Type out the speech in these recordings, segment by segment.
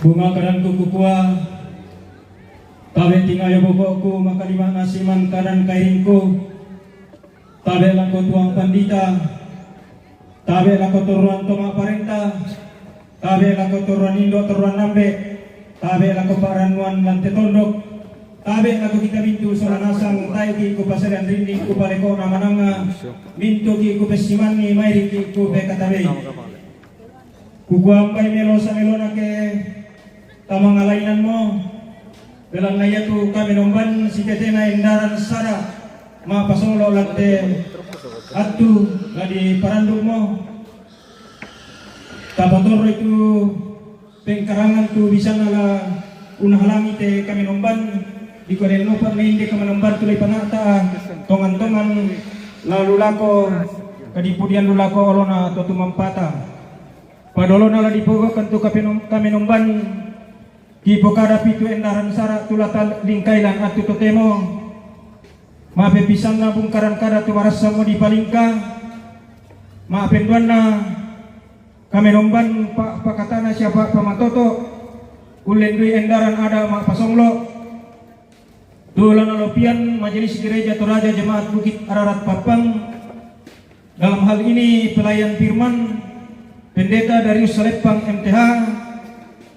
bunga kadan kuku kuah tabe tingayo bobokku makalima nasiman kadan kairingku tabe lako tuang pandita tabe lako turuan toma parenta tabe lako turuan indo turuan nambe tabe lako paranuan lante tondok tabe lako kita bintu soranasang tayo ki ku pasaran rinding ku paleko namananga bintu ki ku pesimani mairi ki ku bekatabe kukuambay melo sa melona ke tamang alainan mo belang naya tu kami nomban si tetena endaran sara ma pasolo lante atu ladi paranduk mo tapator itu pengkarangan tu bisa nala unahalangi te kami nomban di koren no pa main de kami nomban tulay panata tongan-tongan lalu lako kadipudian lulako olona to tumampata padolo nala dipogokan tu kami nomban ki pokada pitu endaran sara tulata lingkailan atu totemo maape pisang na bungkaran kada tu warasa mo di palingka maape duan na kami nomban pakatana siapa pamatoto ulen dui endaran ada mak pasonglo tulan alopian majelis gereja Toraja Jemaat Bukit Ararat Papang. Dalam hal ini pelayan firman Pendeta Darius Salepang MTH.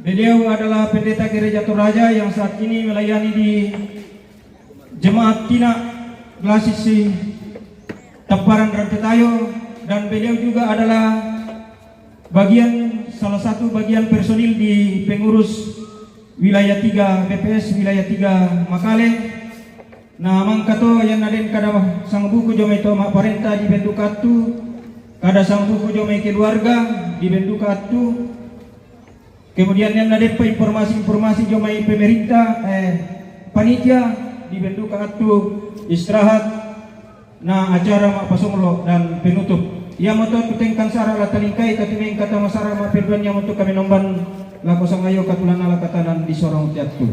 Beliau adalah pendeta gereja Toraja yang saat ini melayani di Jemaat Tina Glasisi Taparan Rantetayo, dan beliau juga adalah salah satu bagian personil di pengurus wilayah 3 BPS wilayah 3 Makale. Nah mangkato yang naden kada sang buku jomay to mak parenta di bentuk katu kada sang buku jomay keluarga di bentuk katu. Kemudian yang naden informasi jomay pemerintah panitia di bentuk katu istirahat. Nah acara mak pasonglo dan penutup ia moto tutengkan sara la talingkai katimeng kata masara mak perduan yang untuk kami nomban lako sangayo katulan ala katanan di sorong tiatu.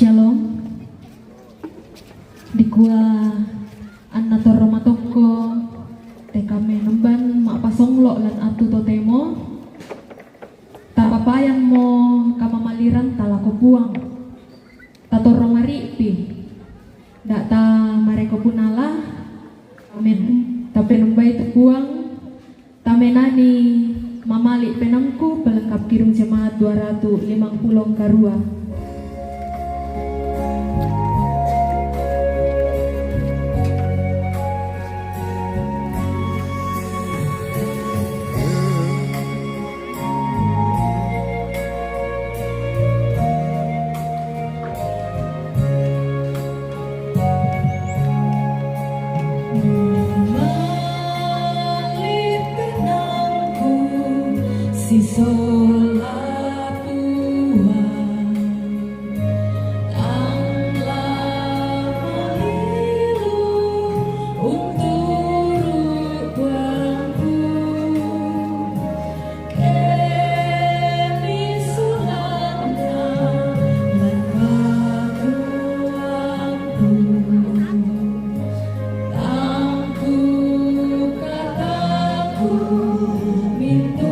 Shalom. Di gua Annator Romatoko tekame nemban mak pasonglo lan atu totemo tapapayang mo kamamaliran talako buang tator romaripi data mareko punala amen tapi nembay tepuang tamenani mamali penamku pelengkap kirim jemaat 250 karua. Mintu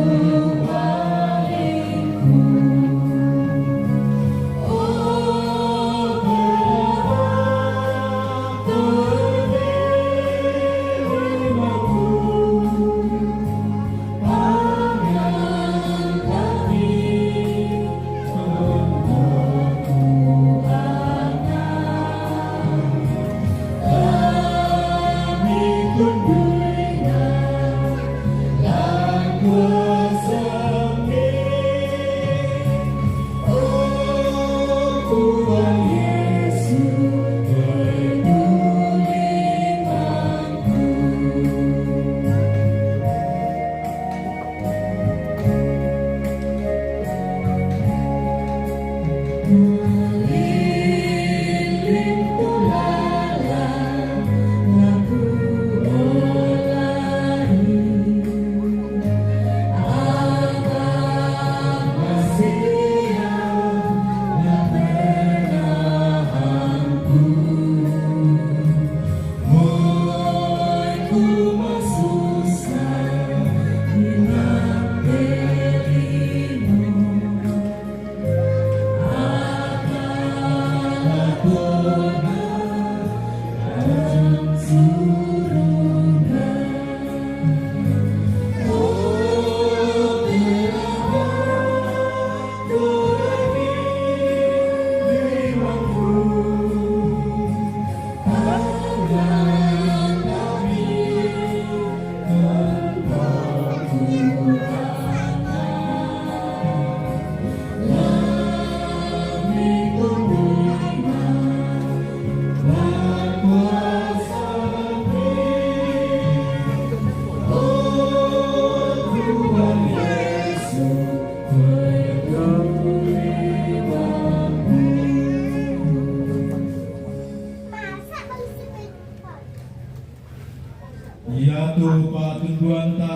Yaitu patunduanta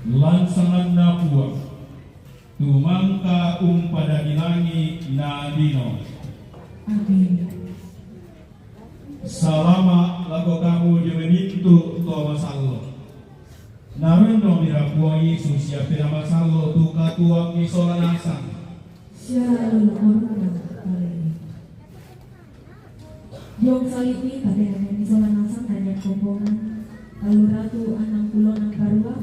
lansangan napua tumangka pada ilangi na dino. Amin. Salama lago kamu jemenintu to masallo. Narundo mirakuwa Yesus ya pera masallo tu katuang isola nasang. Shalom orna kali. Yung salipi pada yang isola nasang hanya kombongan. Lalu ratu anang pulau nang karua.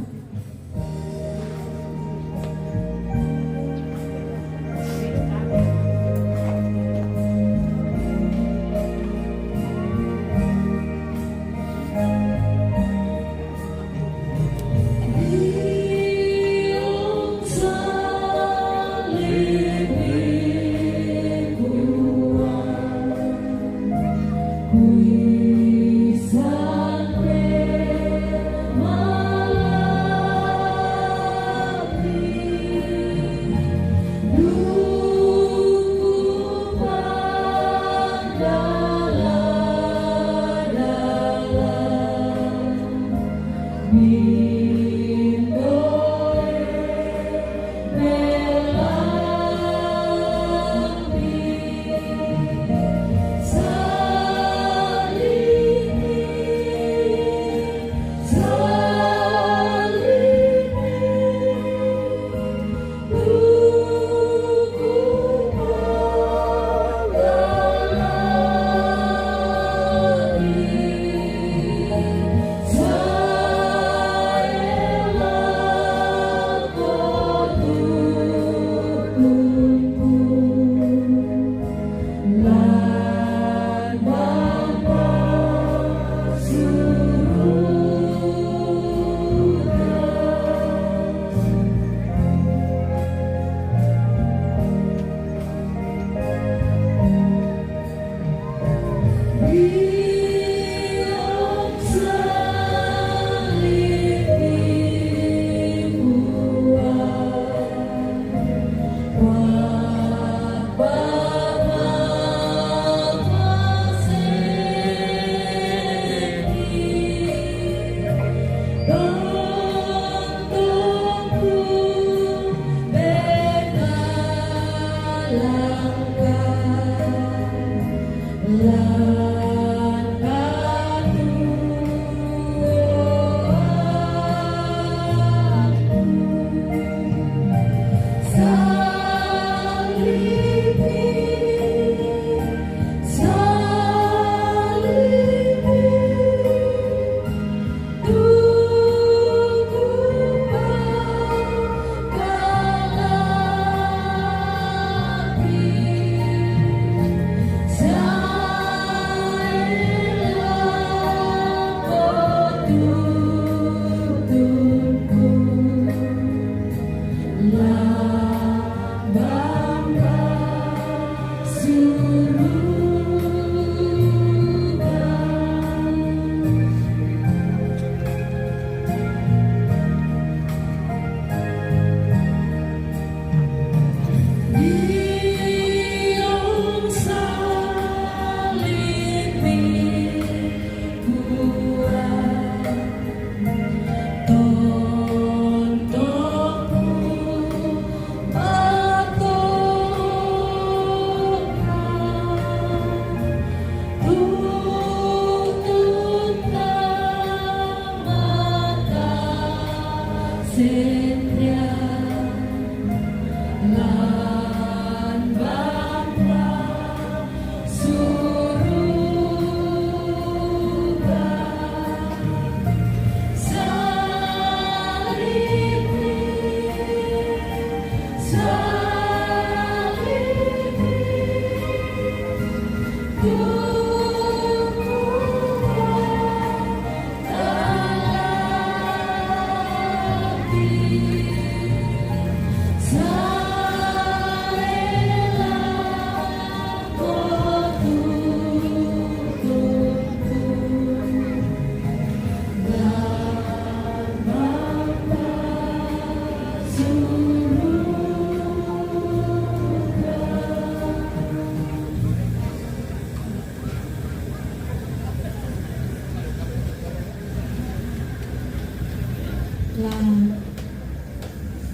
lah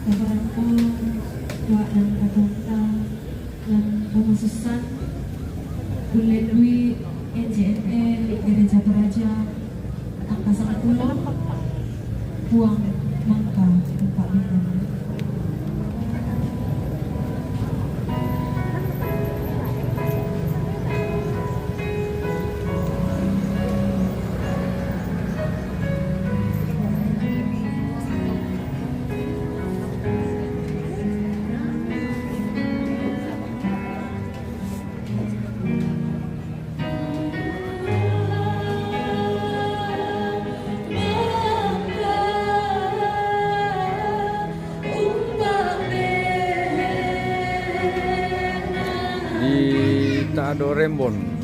kabaran ko wa ng kapunta ng pamasusan ulit Dwi NJNL Gereja Toraja ang kasakatulong buang mangka Pak Bintang. Di Taado Rembon.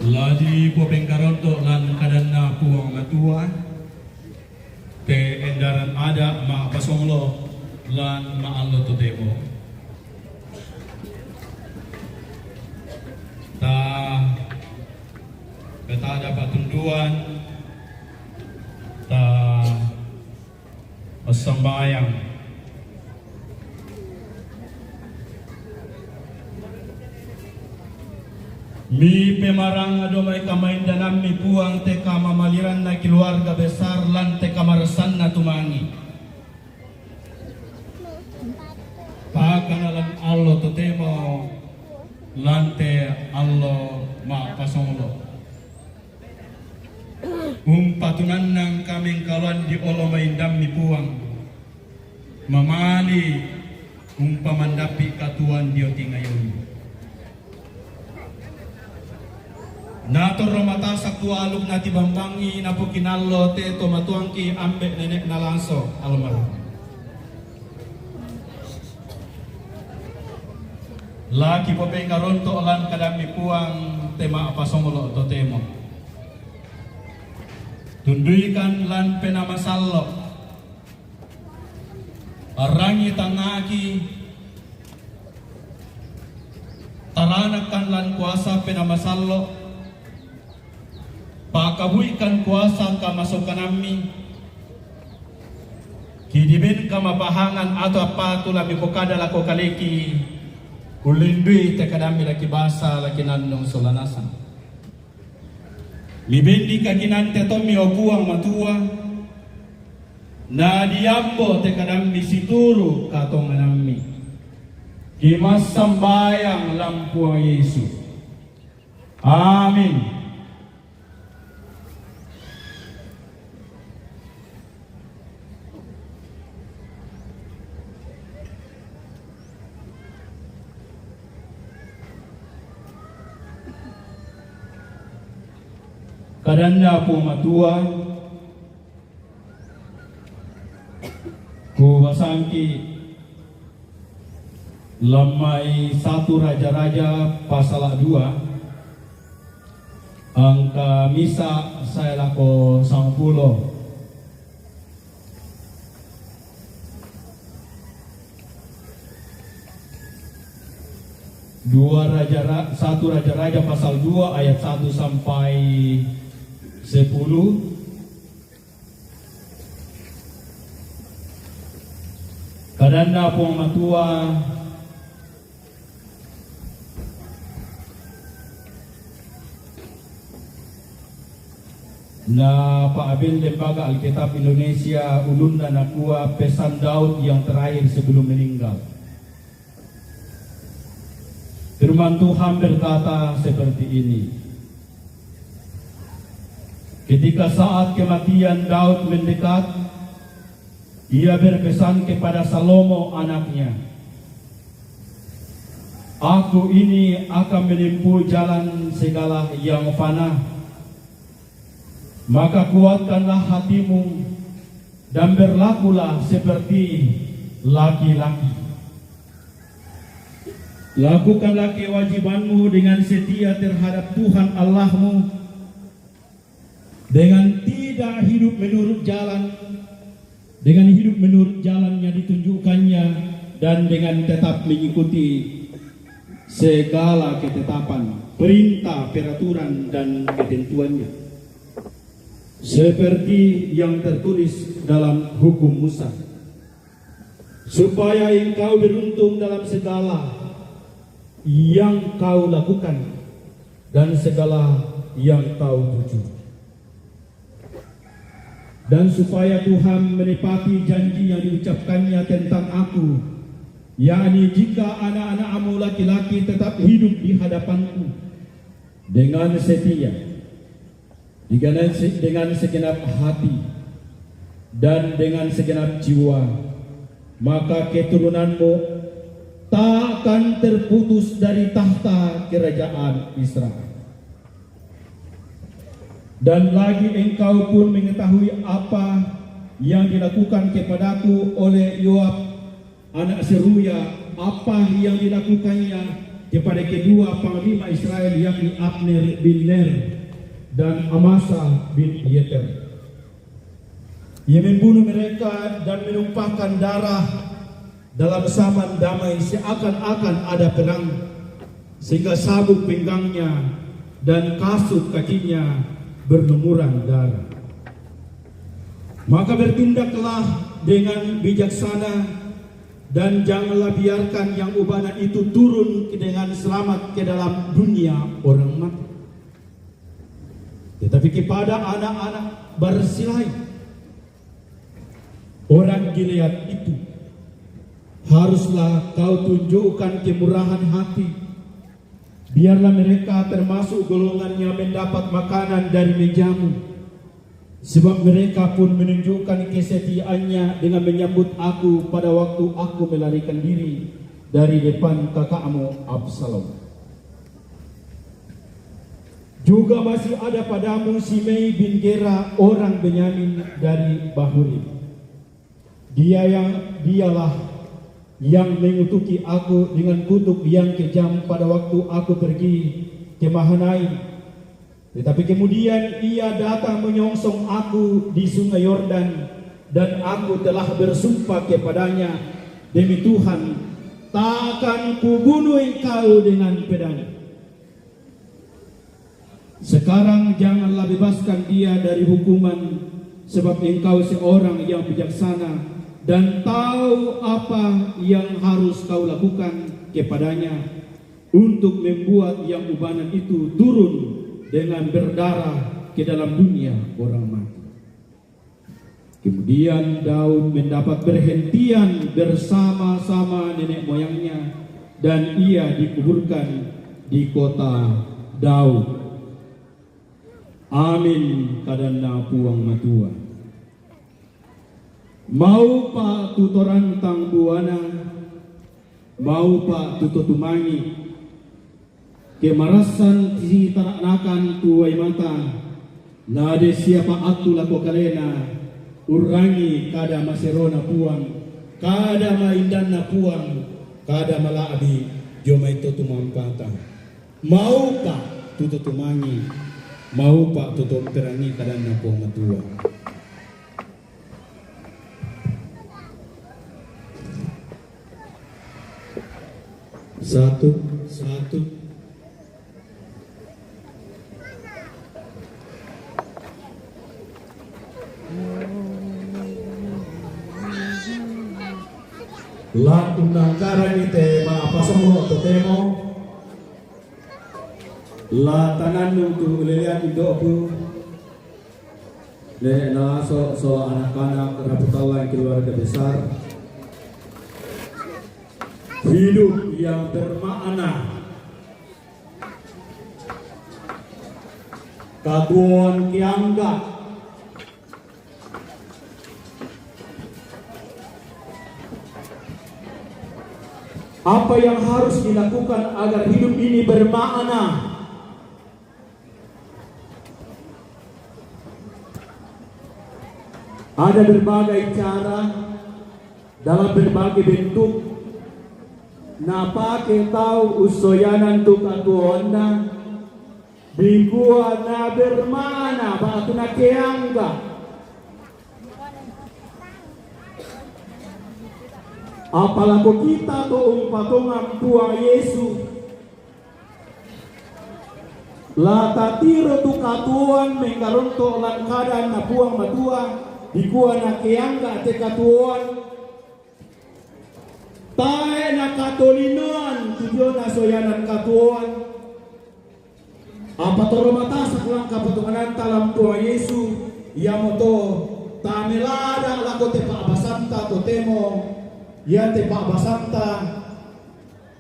Ladi po pengkaronto lan kadanna puang matua te endaran ada ma pasonglo lan maallo to demo ta beta ada patunduan ta sembayang mi pemarang ado may kamaindanan mi puang te kamamaliran na keluarga besar lan te kamarasan na tumangi. Pakanalan allo to temo lan te allo ma pasonglo. Patunan ng kaming kawan di olo maindam mi puang. Mamali pamandapi katuan dioti ngayon. Nato romata sa tualog na tibambangi na po kinalo te tomatuang ki ambe nenek na lanso almarhum. Laki po pengkaron to alan kadami puang tema apasongolo to temo. Tunduikan lan penamasallo. Arangi tangaki manakan lan kuasa penamasallo, pakabuikan kuasa kamasukan nami, kidibin kamapahangan atau apa tu labi pokada lako kaleki, ulindui tekadami laki basa laki nandong solanasan. Mibendi kaginante tomi obuang matua, na diambo tekadami situru katong nami. Kimas sambayang lampuang Yesus. Amin. Kadanda po matua ku wasangki lamai 1 Raja-Raja pasal 2 angka misa saya lako 10. Satu Raja-Raja pasal 2 ayat 1 sampai 10. Kadanda po matua na paabin Lembaga Alkitab Indonesia ulun na nakuha pesan Daud yang terakhir sebelum meninggal. Firman Tuhan berkata seperti ini. Ketika saat kematian Daud mendekat, ia berpesan kepada Salomo anaknya, "Aku ini akan menempuh jalan segala yang fana. Maka kuatkanlah hatimu dan berlakulah seperti laki-laki. Lakukanlah kewajibanmu dengan setia terhadap Tuhan Allahmu, dengan tidak hidup menurut jalan yang ditunjukkannya, dan dengan tetap mengikuti segala ketetapan, perintah, peraturan, dan ketentuannya, seperti yang tertulis dalam hukum Musa, supaya engkau beruntung dalam segala yang kau lakukan dan segala yang kau tuju, dan supaya Tuhan menepati janji yang diucapkannya tentang aku, yakni jika anak-anakmu laki-laki tetap hidup di hadapanku dengan setia, dengan segenap hati dan dengan segenap jiwa, maka keturunanmu tak akan terputus dari tahta kerajaan Israel. Dan lagi engkau pun mengetahui apa yang dilakukan kepadaku oleh Yoab anak Seruya, apa yang dilakukannya kepada kedua panglima Israel, yakni Abner bin Ner dan Amasa bin Yeter. Ia membunuh mereka dan menumpahkan darah dalam zaman damai seakan-akan ada perang, sehingga sabuk pinggangnya dan kasut kakinya berlumuran darah. Maka bertindaklah dengan bijaksana dan janganlah biarkan yang ubana itu turun dengan selamat ke dalam dunia orang mati. Tetapi kepada anak-anak Barsilai, orang Gilead itu, haruslah kau tunjukkan kemurahan hati. Biarlah mereka termasuk golongan yang mendapat makanan dari mejamu, sebab mereka pun menunjukkan kesetiaannya dengan menyambut aku pada waktu aku melarikan diri dari depan kakakmu Absalom. Juga masih ada padamu Simei bin Gera, orang Benyamin dari Bahurim. Dialah yang mengutuki aku dengan kutuk yang kejam pada waktu aku pergi ke Mahanaim. Tetapi kemudian ia datang menyongsong aku di sungai Yordan, dan aku telah bersumpah kepadanya, demi Tuhan, tak akan kubunuh engkau dengan pedang. Sekarang janganlah bebaskan dia dari hukuman, sebab engkau seorang yang bijaksana dan tahu apa yang harus kau lakukan kepadanya untuk membuat yang ubanan itu turun dengan berdarah ke dalam dunia orang mati. Kemudian Daud mendapat perhentian bersama-sama nenek moyangnya dan ia dikuburkan di kota Daud. Amin kadana puang matua. Mau pa tutoran tang buana, mau pa tututumangi, kemarasan si taranakan tuai mata, nade siapa atu lako kalena, urangi kada maserona puang, kada maindan na puang, kada malaabi, jomay tutumampata. Mau pa tututumangi, mau pak tutup terangi kadang napo matua. Satu. La unangkara ni te maapasamo totemo. La tanan untuk lelian idoku nenek na so anak-anak raputalan keluarga besar, hidup yang bermakna, kaguan kianggap, apa yang harus dilakukan agar hidup ini bermakna. Ada berbagai cara dalam berbagai bentuk. Napa tahu usoyanan tu katuona bikuan na bermana batu na keangga. Apalagi kita tu patungan Tuhan Yesus. La tatiro tu katuan mengkaronto lan kadan na puang matua. Ikuan na keangga te katuan tae na katolinon tujuan na soyanan katuan apa toromata saklang kapatunganan talam Tuhan Yesu yamoto tamelada lako te paabasanta totemo ya te paabasanta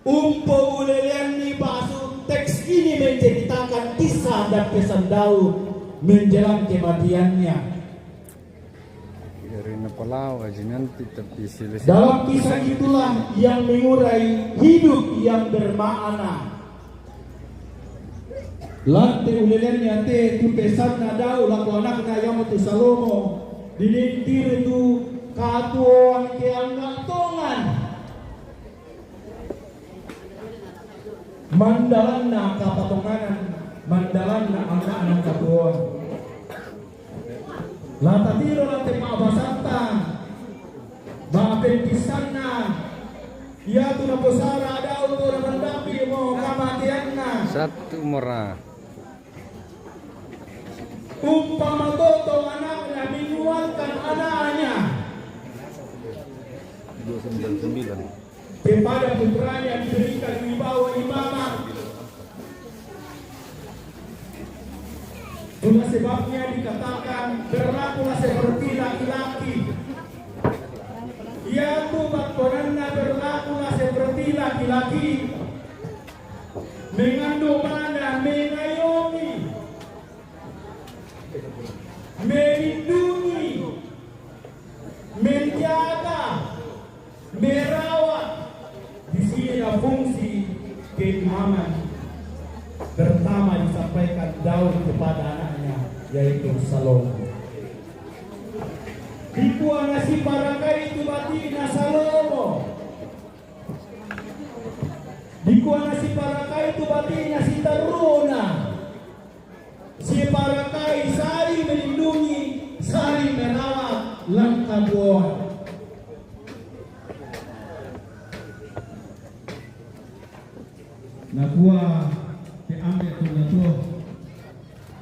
umpo ulelian ni basu teks ini menceritakan kisah dan pesan Daud menjelang kematiannya. Dalam kisah itulah yang mengurai hidup yang bermakna. Lante ulelen yate tu pesan nadau laku anak na yamotu Salomo dilintir tu katuan keanggatongan mandalan na kapatonganan mandalan na anak-anak katuan. Lata tiro late maabasanta maapenkisan na iya tu na posara daw to na mandapi mo kamatian na satu murah umpama toto anaknya minuankan anaknya kepada putranya diberikan wibawa imamah. Itulah sebabnya dikatakan berlakulah seperti laki-laki. Ya Tuhan korana berlakulah seperti laki-laki. Mengandung mana mengayomi, melindungi, menjaga, merawat. Di sini ada fungsi keimaman. Pertama disampaikan Daud kepada anaknya yaitu Salomo. Ikuana si parakai itu batina Salomo. Ikuana si parakai itu batina si Taruna. Si parakai sari melindungi, sari merawat langkabuan. Nakua ambil tu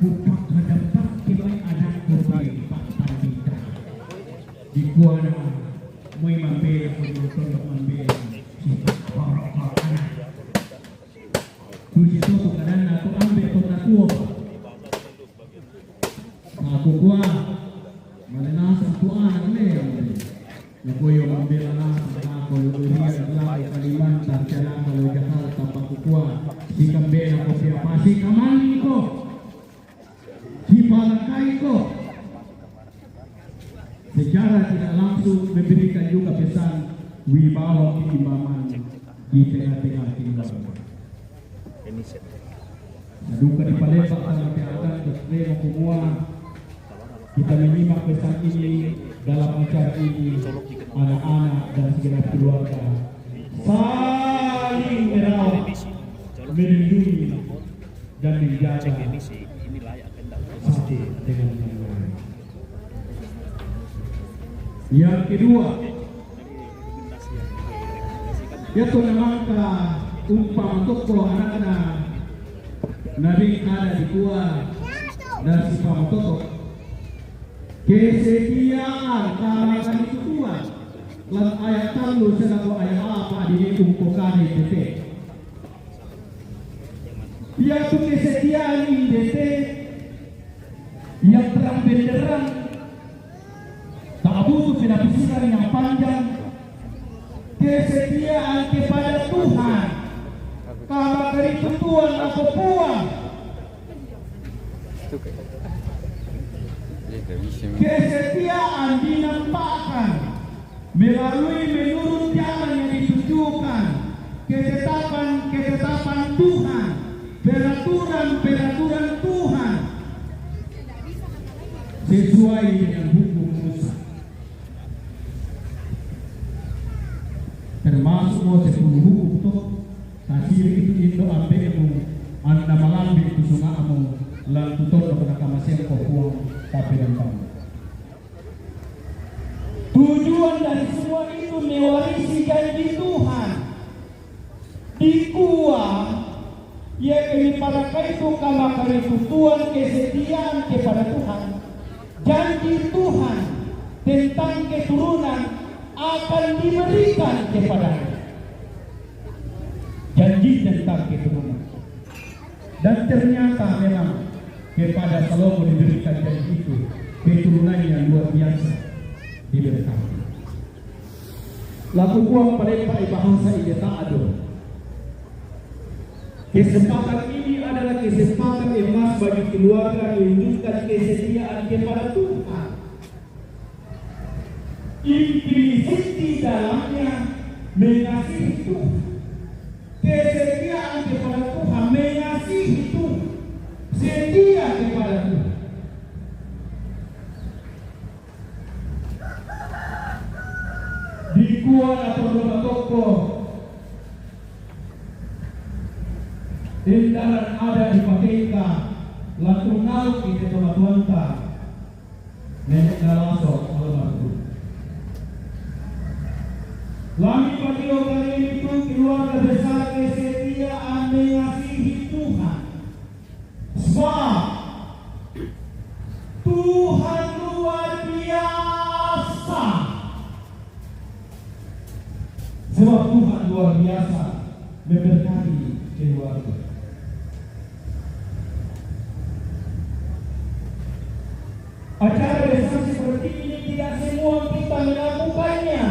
kupak hadapan kibay anak ko pagpapita. Di ko na may mambel ko dito ng mambel si Pagpapaka anak. Kung ito tukanan na ito ambil ito na tuwa. Ako kuwa, malinasang tuwa ng leon. Naku yung mambel na ako luluhiyan ang lang Kalimantan, Tiyalang, Jakarta, Pakukua, si Kambela ko siya pa, si Kamali ko, si Palakay ko. Secara tidak langsung memberikan juga pesan wibawa keimaman di tengah-tengah kehidupan. Duka di Palembang sampai akan bertemu semua. Kita menyimak pesan ini dalam acara ini, anak-anak dan segenap keluarga saling merawat, melindungi dan menjaga satu dengan yang lain. Yang kedua, yaitu namangka umpama toko anak-anak nabi ada di kuah dan si pamatoko kesetiaan karena itu kuat lan ayat talu sedang ayat apa di kumpulan IDT yaitu kesetiaan IDT yang terang benderang tak butuh penafsiran yang panjang, kesetiaan kepada Tuhan karena dari Tuhan aku puas, kesetiaan dinampakkan melalui menurut jalan yang ditunjukkan, ketetapan Tuhan, peraturan Tuhan sesuai dengan hukum Musa. Termasuk mau 10 hukum itu kasih itu Indo ambemu anda malambi itu sungamu lan tutor kepada kamasem kopuang tapi dan kamu. Tujuan dari semua itu mewarisi janji Tuhan di kuah yaitu para itu kama itu Tuhan kesetiaan kepada Tuhan, janji Tuhan tentang keturunan akan diberikan kepadanya, janji tentang keturunan. Dan ternyata memang kepada Salomo diberikan janji itu, keturunan yang luar biasa diberikan. Laku kuang paling bahasa ini tak ada. Kesempatan ini adalah kesempatan emas bagi keluarga menunjukkan kesetiaan kepada Tuhan. Implisit di dalamnya mengasihi Tuhan. Kesetiaan kepada Tuhan, mengasihi Tuhan, setia kepada Tuhan. Di kuan atau rumah toko tindaran ada di Pakeka latungal kita tuan-tuanta nenek nalasok almarhum. Lami patio kali itu keluarga besar kesetiaan mengasihi Tuhan. Sebab Tuhan luar biasa. Sebab Tuhan luar biasa memberkati keluarga. Acara besar seperti ini tidak semua kita melakukannya.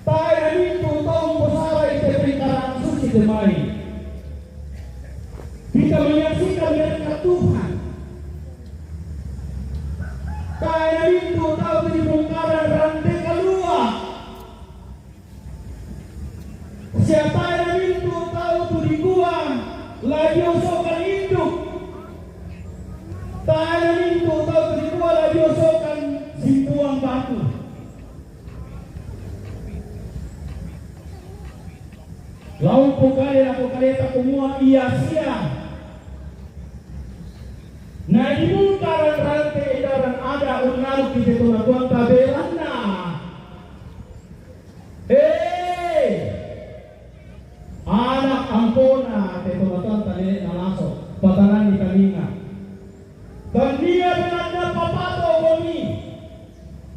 Tayo itu tong besar itu perikaran suci demai. Kita menyaksikan berkat Tuhan. Tayo itu tahu dibongkaran rantai keluar. Siapa yang itu tahu tu dibuang lagi usokan hidup. Tayo itu tahu tu dibuang lagi usokan simpuan batu. Lau pokale na pokaleta kumua iya siang. Na dimungkaran rantai edaran ada unaru kita tuan tabelana. Anak ampona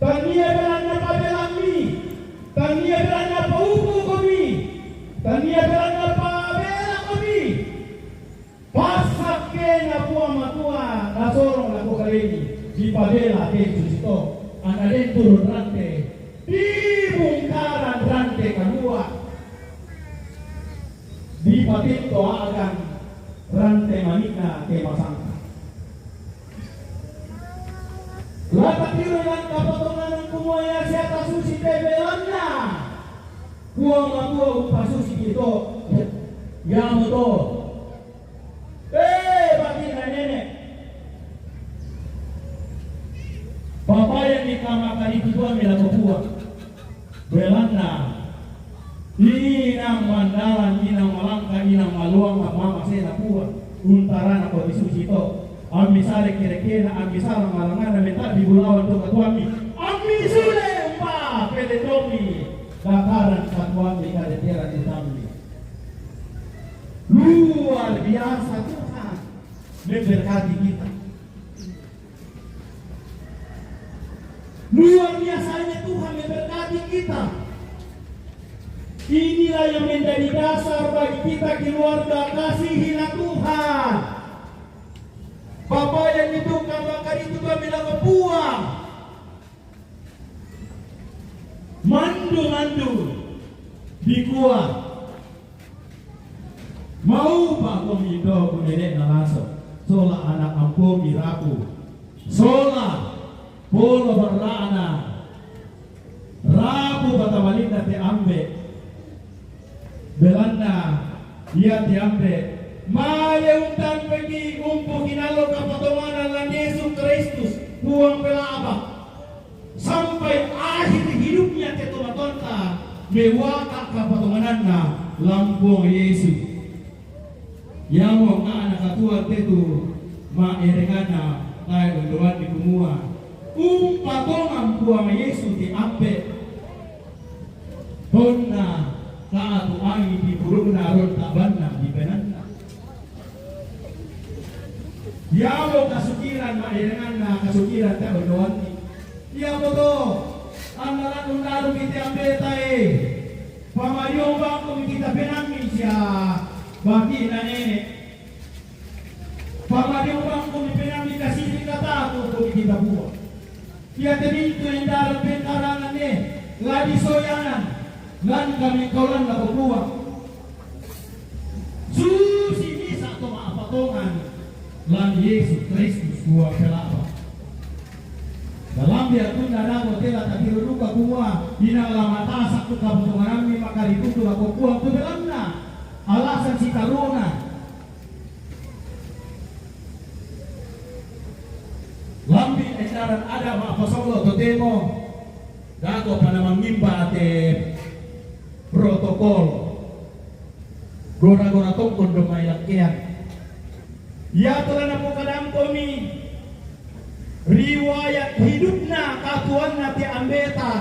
Tania belanja pabelami, tania belanja paupu kami, tania belanja pabela kami. Pasak kena puang matua, nasorong laku kaleni di pabela keju sito, anaden turun rantai, di bungkaran rantai kedua, di patito akan rantai manikna ke masangka. Lapat tirulan kapotongan ng kumaya siya tasusi tebelan na. Kuang matua upasusi ito. Yamo to. Bakit na nenek? Papayan ni kama kanituan nila kapuan. Belan na. Inang mandalan, inang malangka, inang maluang, mama sila puan. Untaran ako isusi ito. Ami sare kira-kira, ami sare malangan, ami tak di bulawan tu katuami. Ami sule umpa, pede tomi. Dakaran katuami kira-kira di tambi. Luar biasa Tuhan memberkati kita. Luar biasanya Tuhan memberkati kita. Inilah yang menjadi dasar bagi kita keluarga kasihilah Tuhan. Bapak yang itu bakar itu kami lakukan buang. Mandu dikuat. Mau pak komido kunedek nalaso. Sola anak ampu miraku. Sola polo berlana. Rabu bata walita te ambe. Belanda ia te ambe. Mayuntan pergi umpu kinalo kapotongan lan Yesus Kristus buang pelabak sampai akhir hidupnya tetumatonta mewaka kapotongananna lampung Yesus yamo anak katua tetu ma erengana kay unduan di kumua patongan buang Yesus di ampe honna kaatu angi di burungna ron tabanna di penanna. Yamo kasukiran mairengan na kasukiran ta unduan ni. Yamo to ang nalanundaro kita ambetay. Pamayo ba kung kita pinangin siya bagi na nene. Pamayo ba kung pinangin kasi kata kung kita buat. Dia tadi itu yang dalam pentarangan ni lagi soyangan lan kami kaulan na bubuang. Susi bisa to maapatongan lan Yesus Kristus buah pelapa. Dalam dia pun ada hotel tak diruka kuah. Ina lamata saktu kabutungan kami maka ditutup aku kuah tu belamna. Alasan si karuna. Lambi ecaran ada apa solo tu temo. Dato panamang mimba te protokol. Gora-gora tongkon domay lakian. Ya telah namu kadang kami riwayat hidupna katuan nati ambeta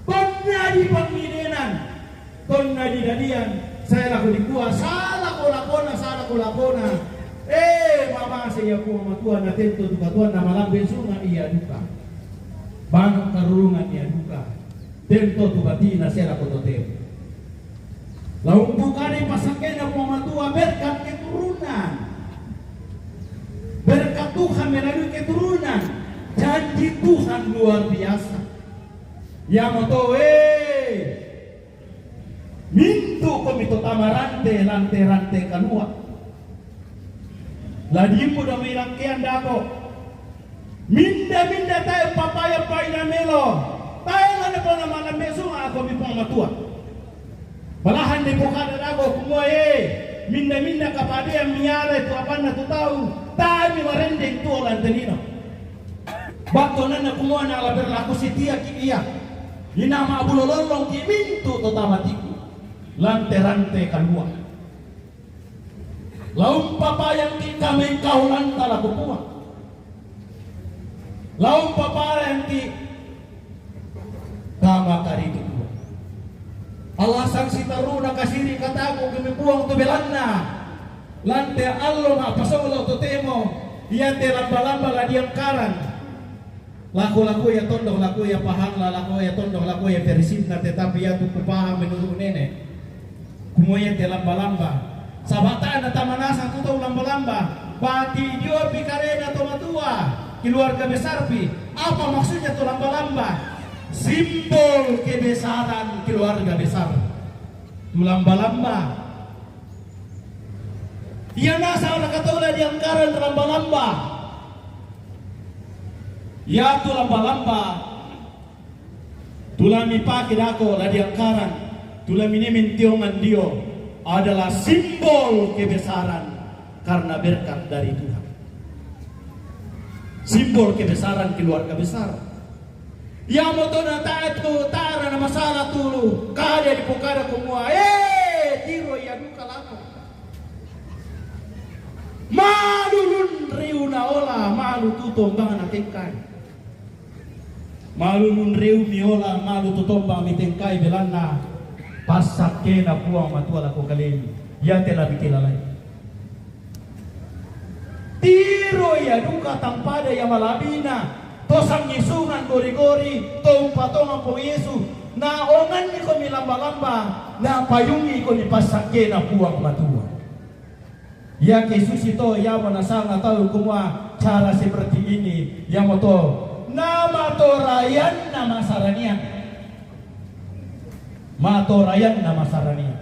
tonna di pangmidenan tonna di dadian saya laku dikuah salah kolakona mama saya kuah matuan na tento tu katuan na malamben sunga iya duka bangun karurungan iya duka tento tu batina saya laku totem laung bukane pasakena kuah matua berkat keturunan. Berkat Tuhan melalui keturunan, janji Tuhan luar biasa. Ya moto mintu komito tamarante lante kanua. Ladimu da may rangkean dako. Minda tayo papaya paina melo. Tayo na po naman ang meso nga ako mipong matua. Balahan di po kada dako kumua minda kapade ang miyara ito apan na tutaw. Tayo marendeng tu orang tenino. Bato na kumuha na ala berlaku setia kiia. Inama abulolong ki mintu to tamatiku. Lante-rante kanua. Laum papayang ki kami kaulan tala kupuha. Laum papayang ki kama karitu. Alasan si taruna kasiri kataku kami buang tu belanna. Lante allo na pasolo to temo iante lamba-lamba la diang karan Laku-laku ya tondok, laku ya pahangla, laku ya tondok, laku ya persitna, tetapi ya tuku paham menurut nenek. Kumuya te lamba-lamba. Sabata na tamanasa tuto lamba-lamba. Bati dio pikarena tomatua. Keluarga besar pi. Apa maksudnya tuh lamba-lamba? Simbol kebesaran keluarga besar. Tuh lamba-lamba. Ia nasa orang katola di angkaran lamba-lamba. Ya tu lamba-lamba. Tulang mipaki dako la di angkaran. Tulang ini mintiongan dio adalah simbol kebesaran karena berkat dari Tuhan. Simbol kebesaran keluarga besar. Yang moto na taat tu tara na masalah tulu kada di pukada kumua tiro ya duka lako. Malu lun riu na ola malu tutombang na tengkai. Malu lun riu miola malu tutombang ni tengkai belanda. Pasak kena puang matua lako kalemi. Ya telah bikilalai. Tiro ya duka tampada ya malabina. Tosang ngisungan gori-gori, patongan po Yesu. Na ongan ni ko mi lamba-lamba, na payungi ko ni pasake na puang matua. Ya Jesus ito, ya manasang na tahu kumwa cara seperti ini. Ya moto, nama torayan na masaranian. Matorayan na masaranian.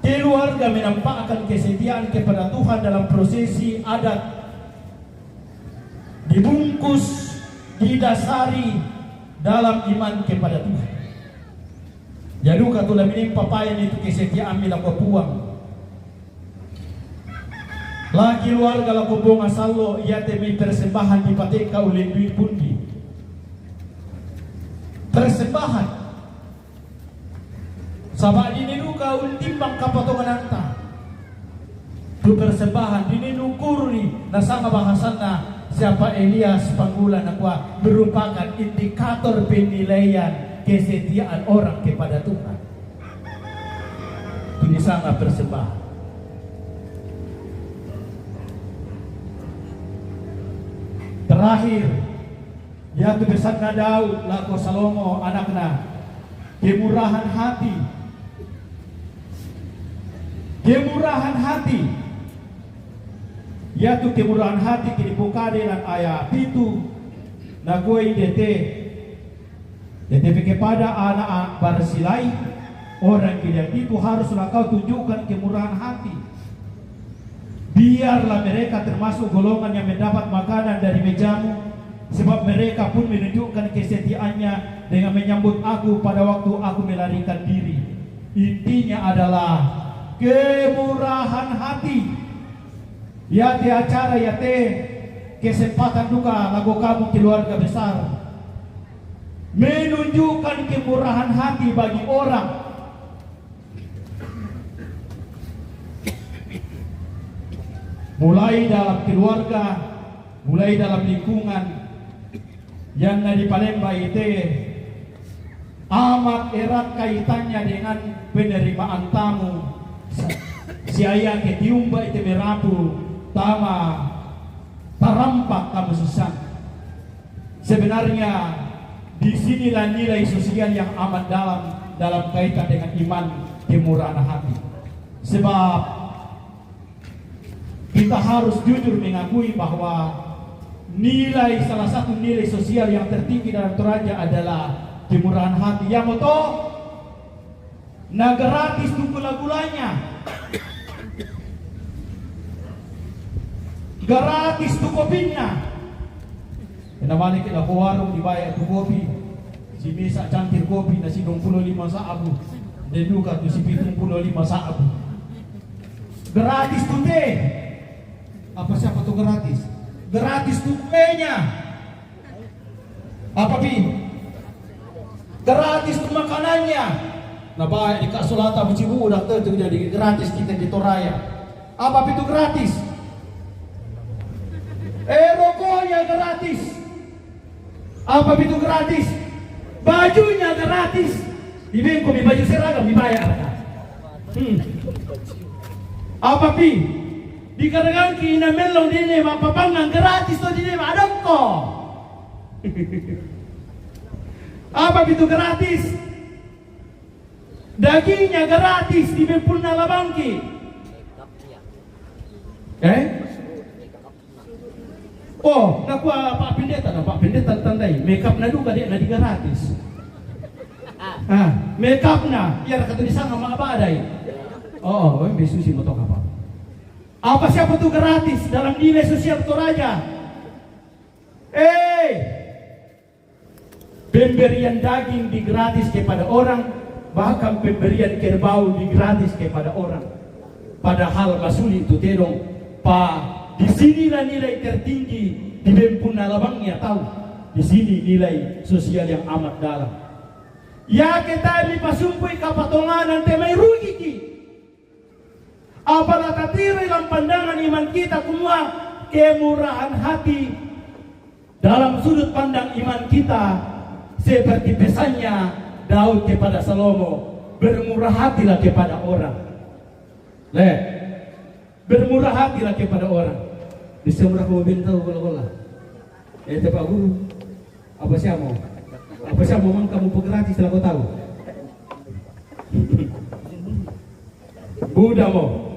Keluarga menampakkan kesetiaan kepada Tuhan dalam prosesi adat, dibungkus, didasari dalam iman kepada Tuhan. Jaduka tulah minim papayan itu kesetiaan mila puang. Lagi keluarga la bunga sallo ia temi persembahan di pateka oleh duit pundi. Persembahan sabak diniduka untimbang kapatongan anta. Tu persembahan dinidukuri nasama bahasana siapa Elias panggulan nakwa merupakan indikator penilaian kesetiaan orang kepada Tuhan. Ini sangat persembahan. Terakhir, ya kebesan Daud lako Salomo anakna kemurahan hati. Kemurahan hati. Yaitu kemurahan hati kini pukade dan ayat itu nagoi DT kepada anak Barsilai orang yang itu haruslah kau tunjukkan kemurahan hati. Biarlah mereka termasuk golongan yang mendapat makanan dari mejamu, sebab mereka pun menunjukkan kesetiaannya dengan menyambut aku pada waktu aku melarikan diri. Intinya adalah kemurahan hati. Ya te acara ya te kesempatan duka lagu kamu keluarga besar. Menunjukkan kemurahan hati bagi orang. Mulai dalam keluarga, mulai dalam lingkungan yang di Palembang itu amat erat kaitannya dengan penerimaan tamu. Si ayah ketiumba itu merapu tama tarampak kamu susah. Sebenarnya disinilah nilai sosial yang amat dalam kaitan dengan iman kemurahan hati. Sebab kita harus jujur mengakui bahwa salah satu nilai sosial yang tertinggi dalam Toraja adalah kemurahan hati. Yang moto na gratis tu gula-gulanya, gratis tu kopinya. Namanya kita ke warung dibayar tu kopi, si mesa cangkir kopi nasi 25 saabu, dan juga tu si 75 saabu. Gratis tu teh. Apa siapa tu gratis? Gratis tu kuenya. Apa pi? Gratis tu makanannya. Nah baik di Kasulata Bucibu udah tentu jadi gratis kita di Toraya. Apa itu gratis? Rokoknya gratis. Apa itu gratis? Bajunya gratis. Di bengko baju seragam dibayar. Apa pi? Di Karangangki ina melong dine mapapangang gratis to dine adok ko. Apa itu gratis? Dagingnya gratis di Bempulna Labangki. Oh, nakuha Pak Pendeta tandai makeup na duga dia na di gratis. Makeup na, iya kata di sana mga badai. Oh, may susi mo to ka pa. Apa siapa tuh gratis dalam nilai sosial Toraja? Pemberian daging di gratis kepada orang, bahkan pemberian kerbau di gratis kepada orang. Padahal masuli itu terong, di sinilah nilai tertinggi di Bempulna Labangnya tahu. Di sini nilai sosial yang amat dalam. Ya kita di pasumpui kapatonganan temai rugi ki. Apalah katiri dalam pandangan iman kita semua kemurahan hati dalam sudut pandang iman kita seperti pesannya Daud kepada Salomo, bermurah hatilah kepada orang. Bermurah hatilah kepada orang. Bisa murah kamu bintang bola-bola. Pak Guru, apa sih mau? Apa sih mau kamu gratis setelah kau tahu? Buddha mau.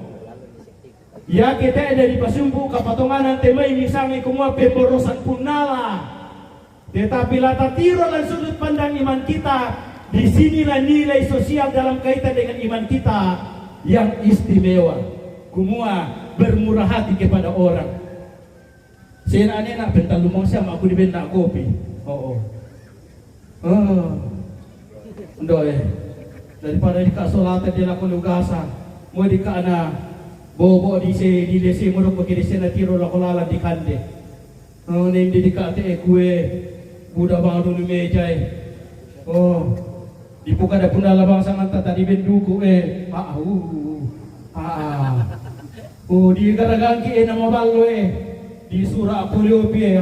Ya kita ada di pasumpu kapatonganan temai misalnya kumua pemborosan punala. Tetapi lata tiro dan sudut pandang iman kita, disinilah nilai sosial dalam kaitan dengan iman kita yang istimewa. Kumua bermurah hati kepada orang. Saya nak bentar lumang siam aku dibenta kopi. Daripada di kasolata dia lakukan lugasa, mau di kana bobo di dese mo pakai dese na tiro la kolala di kande. Nem di kate kue buda bang dulu mejai. Di puka da puna labang samanta tadi benduku di Karangangki nama ballo di surah Poliopi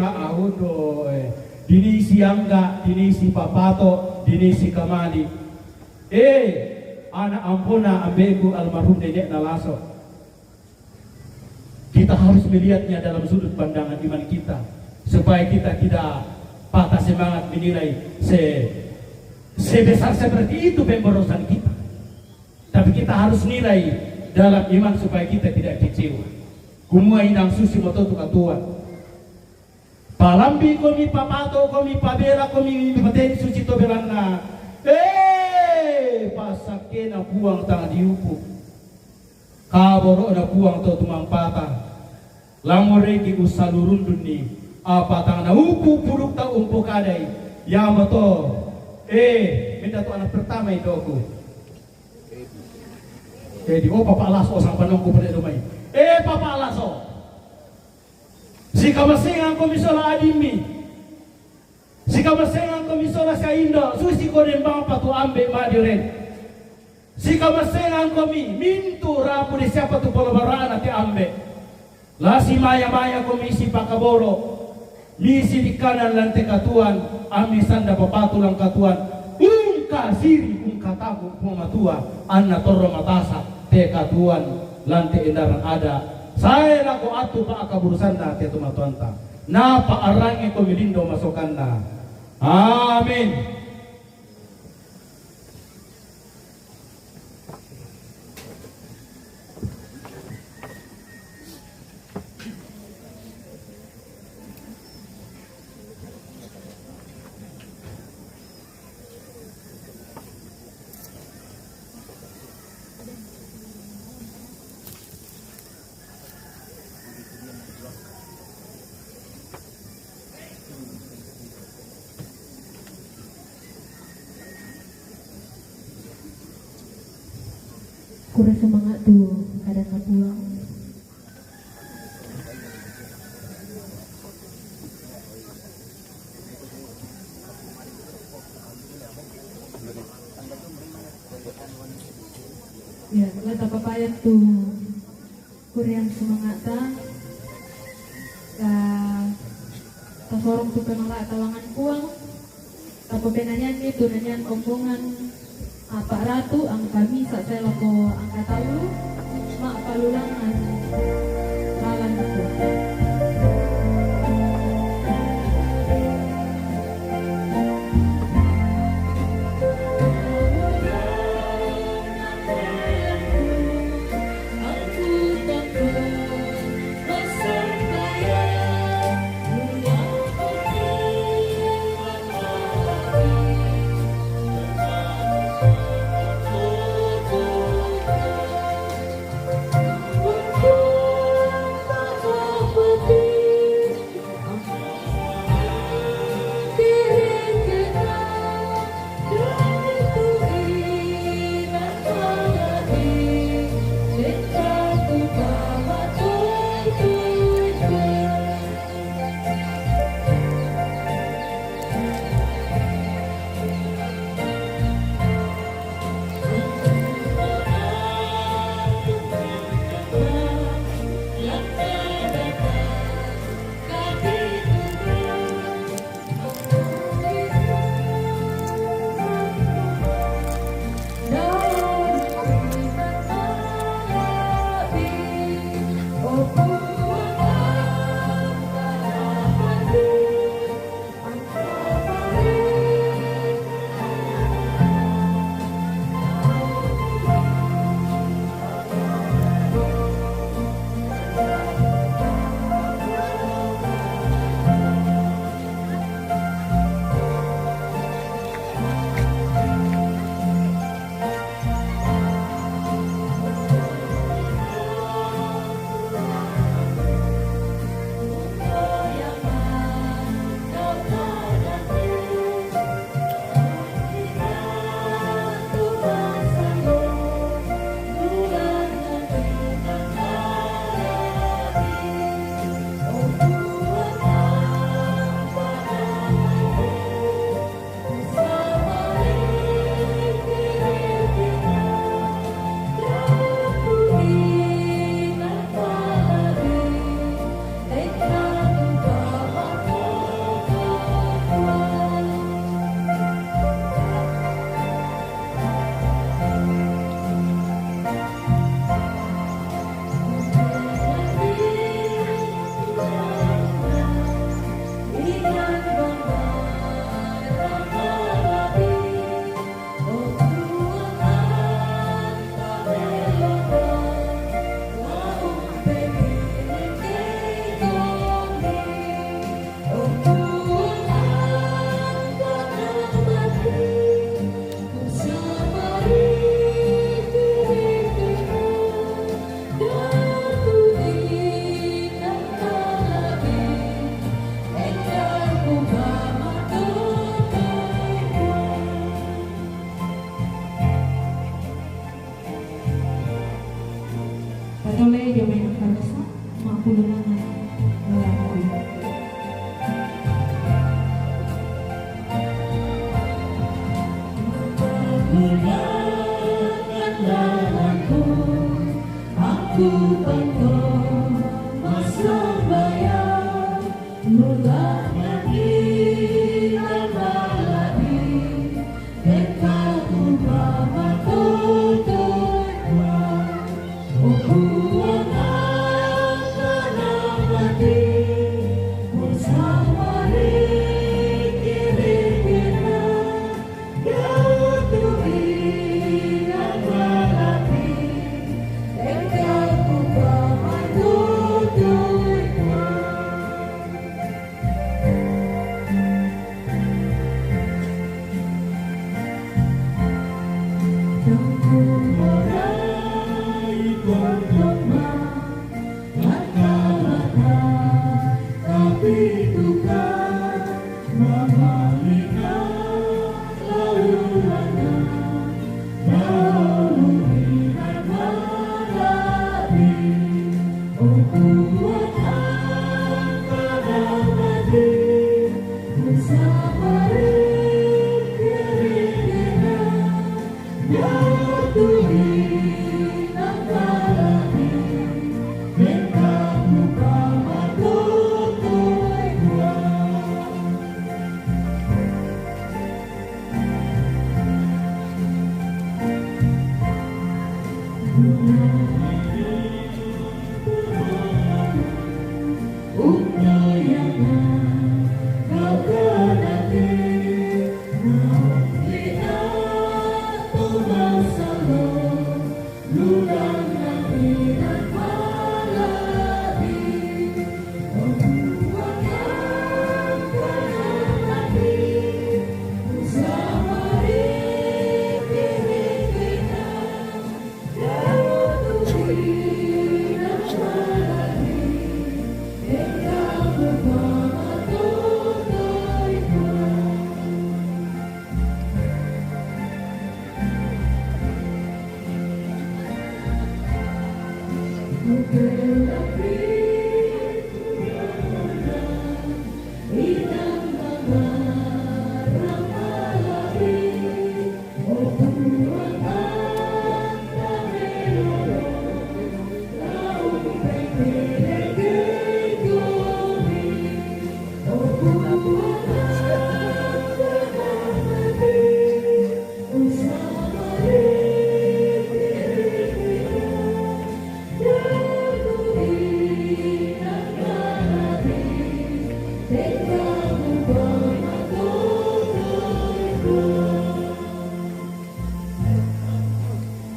dinisi Angga, dinisi Papato, dinisi Kamali. Anak ampuna ambeku almarhum dedek nalaso. Kita harus melihatnya dalam sudut pandangan iman kita supaya kita tidak patah semangat menilai sebesar seperti itu pemborosan kita. Tapi kita harus nilai dalam iman supaya kita tidak kecewa. Kumua inang susi mototu katuan. Palambi komi papato komi pabera komi pateni suci to belana. Pasake na buang tangan diupu. Kaboro na buang to tumang patang. Lamoregi usalurundun ni apa tangan na upu puruk ta umpo kadai. Yamato. Minta to anak pertama itu aku. Di Papa Laso sang panongko pada rumah. Papa Laso. Si kamasengan komisola adimi. Si kamasengan komisola sa Indo, susi ko rin bang patu ambe madiren. Si kamasengan komi mintu rapu di siapa tu palabaraan ati ambe. Lasi maya-maya komisi pakaboro. Misi di kanan lantai katuan, ambi sanda papatu lang katuan. Siri kataku pematua anna torro matasa te katuan lantai endaran ada. Saya laku atu pa akaburusan na te tumatuanta. Na paarangi ko milindo masukan na. Amin. Kurang semangat tuh kadang nggak pulang. Ya, lata papayag tuh kurang semangat ta sorong tuh kenala tawangan kuang tapo penanyan itu nanyan kombongan Pak Ratu ang kami sa sela ko ang katalu mak palulangan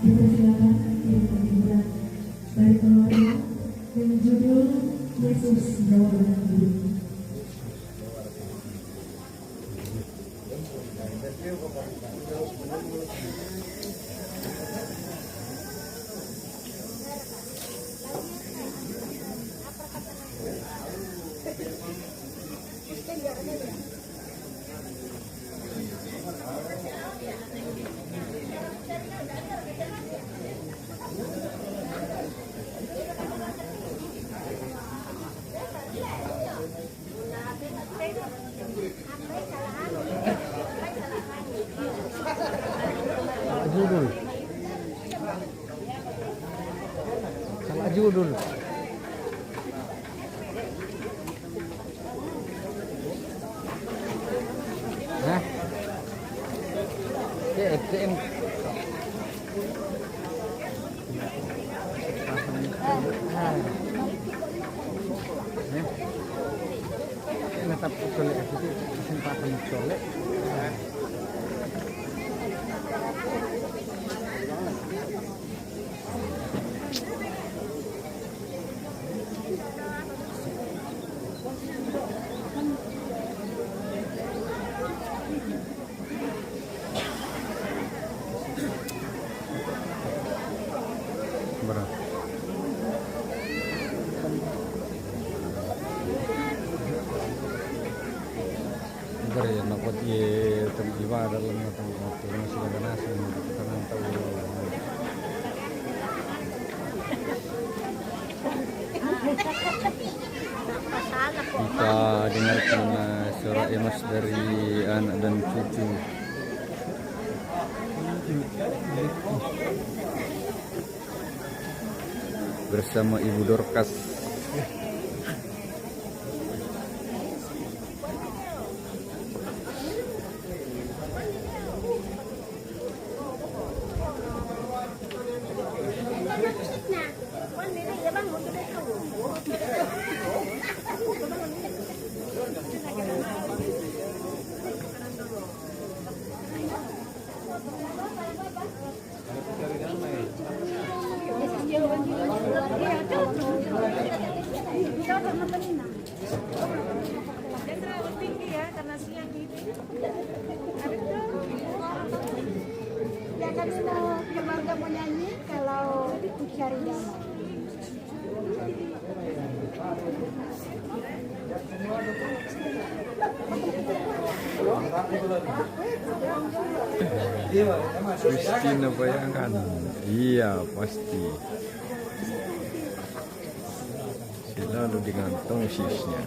Dipersilakan yang hiburan dari keluarga dengan judul Yesus Jawaban Hidup. Judul. Salah judul. Hah? TM. Natap solek itu kesempatan solek. Berapa? Beri nakot ye iba dalam natang waktu masih ada nasi karena tahu. Kita dengarkan suara emas dari anak dan cucu. Bersama Ibu Dorcas. Ya kami mau keluarga mau nyanyi kalau cari damai. Christina bayangkan. Iya pasti. Selalu dengan tongsisnya.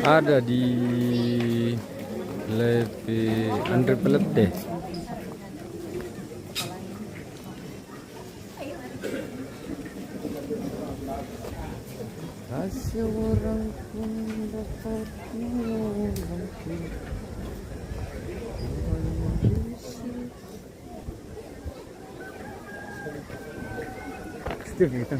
Ada di Levi Andre Pelete. Rahasia orang pun dapat menolongku. Steve kita.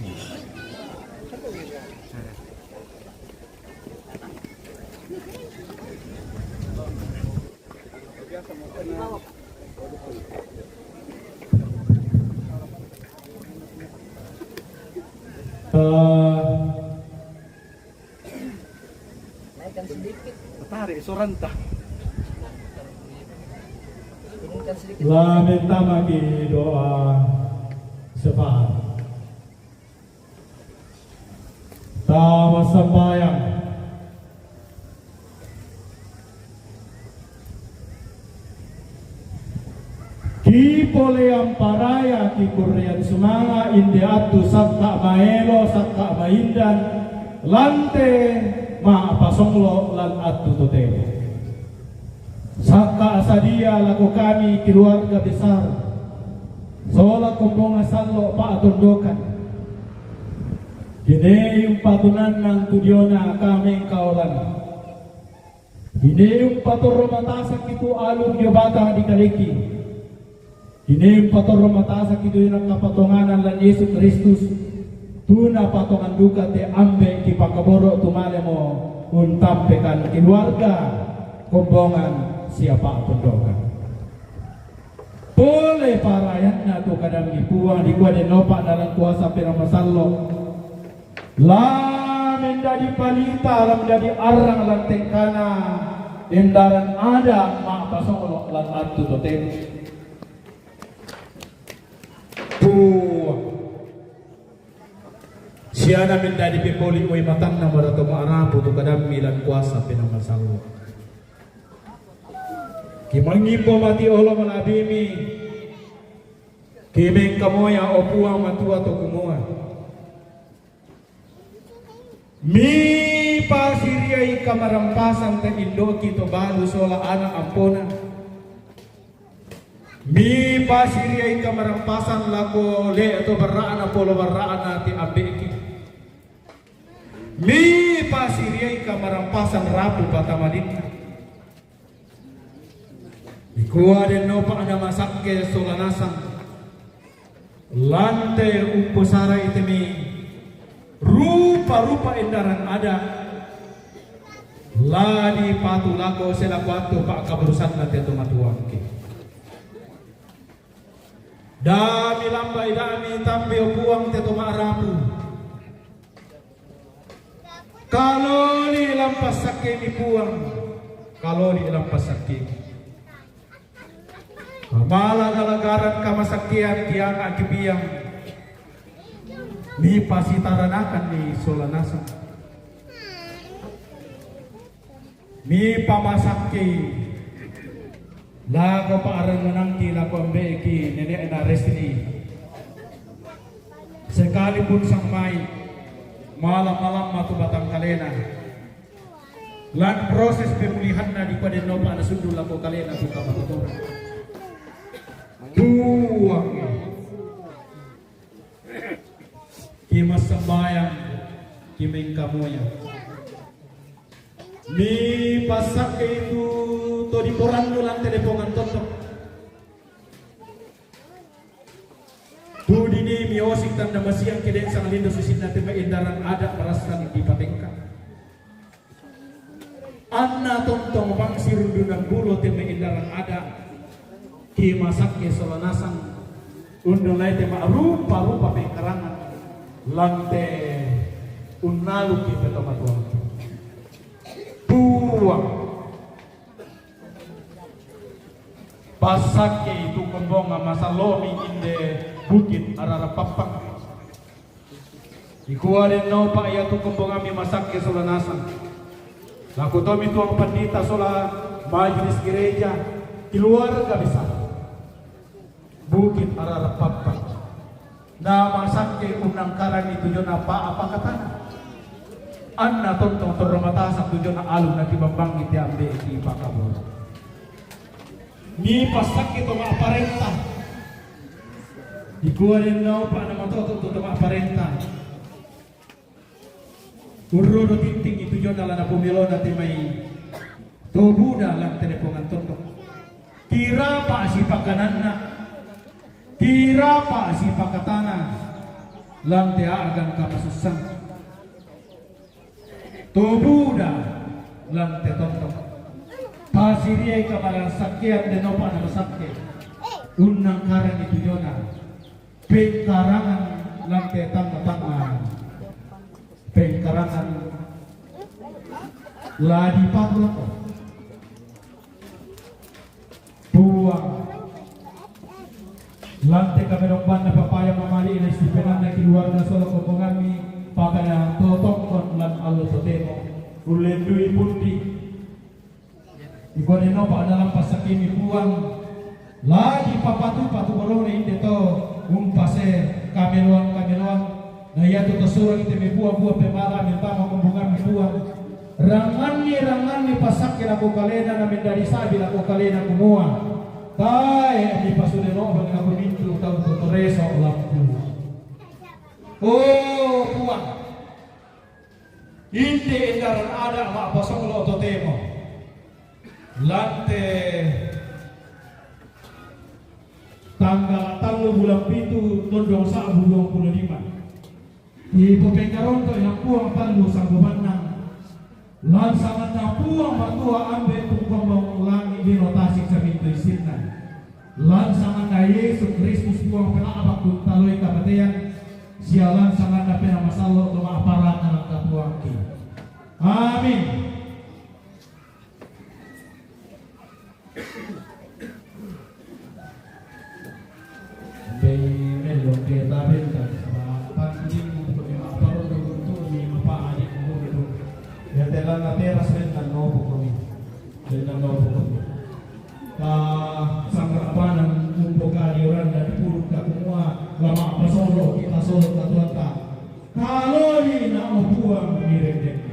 Tarik soranta. Lah minta bagi doa syafaat. Tawa sembahyang. Ki poleam paraya ki Korean sumanga indiatu sakka maelo sakka maindan lante ma pasonglo lan atu totemo. Sakka asadia laku kami keluarga besar. Sola kumbonga sallo pa atundokan. Hine yung patunan ng tudyona kami kaulan. Hine yung paturumatasak itu alog yung bata di kaliki. Hine yung paturumatasak itu yung kapatunganan lan Yesus Kristus. Tuna patungan duka te ambe kipakaboro tumale mo untampekan keluarga kumbongan siapa atundokan. Boleh parayat na to kadang ipuang di kuwa dinopak dalam kuasa piramasallo. La menjadi palita, la menjadi arang lan tengkana endaran ada ma pasong lan atu totem. Siya namin dadi pipuli mo'y matang na marato maarapo to kadami lan kuasa pinamasallo. Kimangimbo mati olo malabimi. Kimeng kamoya opuang matua to kumua. Mi pasiriay kamarampasan ta Indo kito balu sola anak ampona. Mi pasiriay kamarampasan lako le atau baraan apolo baraan nati abeki. Mi pasiriay kamarampasan rapu patamadina. Ikuha den no pa ana masakke solanasang. Lantai umpusara itemi rupa-rupa endaran ada. Ladi patu lako selakuatu pak kaberusan nanti matuangke. Dami lambai dami tambe buang teto marapu. Kalau ni lampas sakit ni buang, kalau ni lampas sakit. Kamala galagaran kamasakian tiang akibiyang ni pasitaranakan ni solanasa. Mi pamasaki lago paarang nanangki lago ambeki nenek na restini. Sekalipun sang mai malam-malam matu batang kalena. Lan proses pemulihan na di pada nopa na sundul lago kalena buka matutura. Tuang kimas sembayang kimeng kamoya mi pasak itu to di poran nulang telepongan tontok tu dini mi osik tanda masiang keden sang lindo susin na tema endaran ada merasan di patengka anna tontong bang sirundunan bulo tema endaran ada ki masak ke solanasang undang lai tema rupa-rupa pengkarangan lante unalu ki petomatuang tuang pasak ke itu kembonga masa lomi inde bukit arara papang ikuarin no pak ya tu kembonga mi masak ke solanasang laku tomi tuang pandita sola majelis gereja keluarga besar Bukit Arara Papa. Nama sakit unang karang itu jona apa katanya? Anna tontong terromatasak tu jona alun nanti bambang itu ambil di pakabur. Ni pasak itu mak aparenta. Ikuarin nau pak nama toto tu mak aparenta. Urodo tinting itu jona lana pumilo nanti mai. Tobuda lang telepongan tontong. Kira pak si pakananna. Kira pak si pakatana lang tia agan kamasusang tobuda lang tia tontong pasiriay kamalang sakyan denopa na masakya unang karang itu yona pengkarangan lang tia tanga pengkarangan ladi patulako buang lantai kami romban na papaya mamali na istipenan na keluarga solo ko kami pakaya totong lan alo sotemo ulendui pundi ikoneno pa dalam pasakimi buang lagi papatu barone inde to umpase kameluang na yato tosurang ite mi buah pemala mentama kumbungan mi buang rangan ni pasakin ako kalena na mendari sabi ako kalena kumua tay di pasuneno bang ako mintu tau tutoreso lampu oh puang hindi endaran ada ma pasong lo totemo lante tanggal 3 bulan 7 tondong sa 25 di pepengkaron to yang puang palu sang bumanang lan sangat na puang matua ambe tukang langi dinotasi sa pintu isinan lan sangat na Yesus Kristus puang pinaabak kung taloy kabatayan sialan sangat na pinamasalo tumaparan ng kapuang ki amin. Melong kita bintang sa pagiging mo pag-imaparoon belakang teras dengan nopo kami. Dengan nopo kami. Sangkarapanan untuk kaliuran dan purut semua lama pasolo kita solo katuanta. Kalau ni nak buang mirip.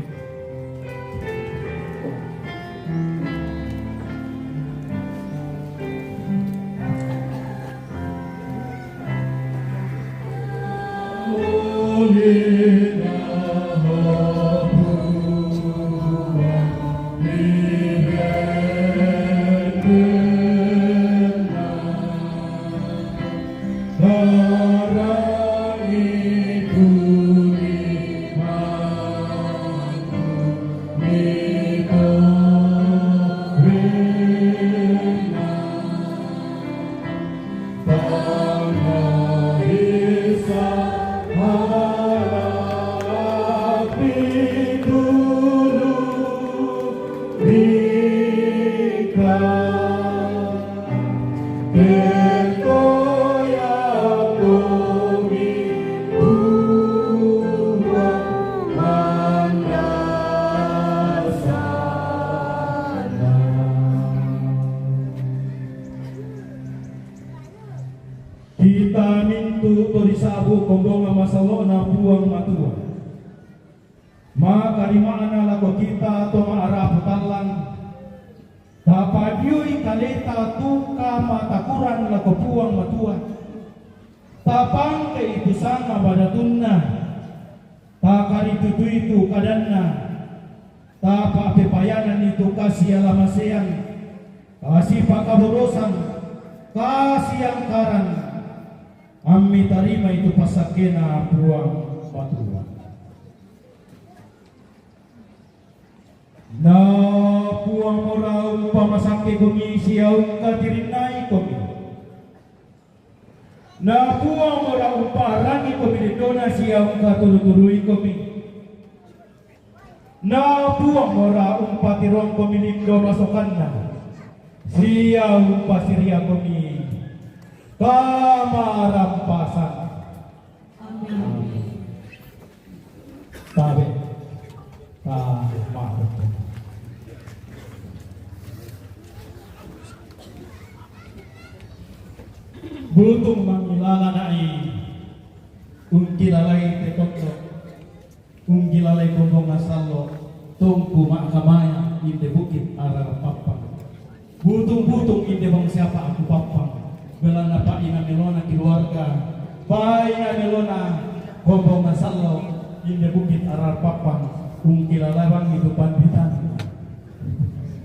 Kita mintu torisabu kombonga masalo na buang matua. Maka di mana lako kita to maarap talang. Tapadiui kaleta tuka matakuran lako buang matua. Tapang ke itu sama badatunna. Takari itu kadanna. Tapa pepayanan itu kasih alamasean. Kasih pakaburosan. Kasih angkaran. Ammi tarima itu pasakena buang batuan. Na buang morau pamasake kami siau katirinai kami. Na buang morau parangi kami didona siau katuluturui kami. Na buang morau patirong kami lindo masokanna. Siau pasiria kami. Kamarampasan. Amin. Tabe. Kamarampasan. Butung mangilala nai. Ungkilalai tekokto. Ungkilalai kombong asalo. Tungku makamaya. Inde bukit arah papang. Butung-butung inde bang siapa aku papang. Belanda pa ina melona keluarga, pa ina melona kombong masalo, inde bukit arar papang, ungkilalabang itu panditan.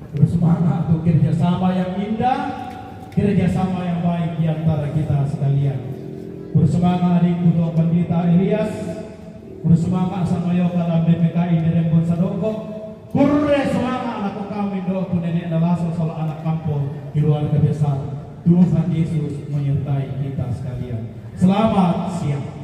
Bersemangat untuk kerjasama yang indah, kerjasama yang baik di antara kita sekalian. Bersemangat adik Kuto Pandita Elias, bersemangat sama yo kalam BPKI di Rembon Sadoko, bersemangat anak kami do nenek dalaso soal anak kampung keluarga besar. Tuhan Yesus menyertai kita sekalian. Selamat siang.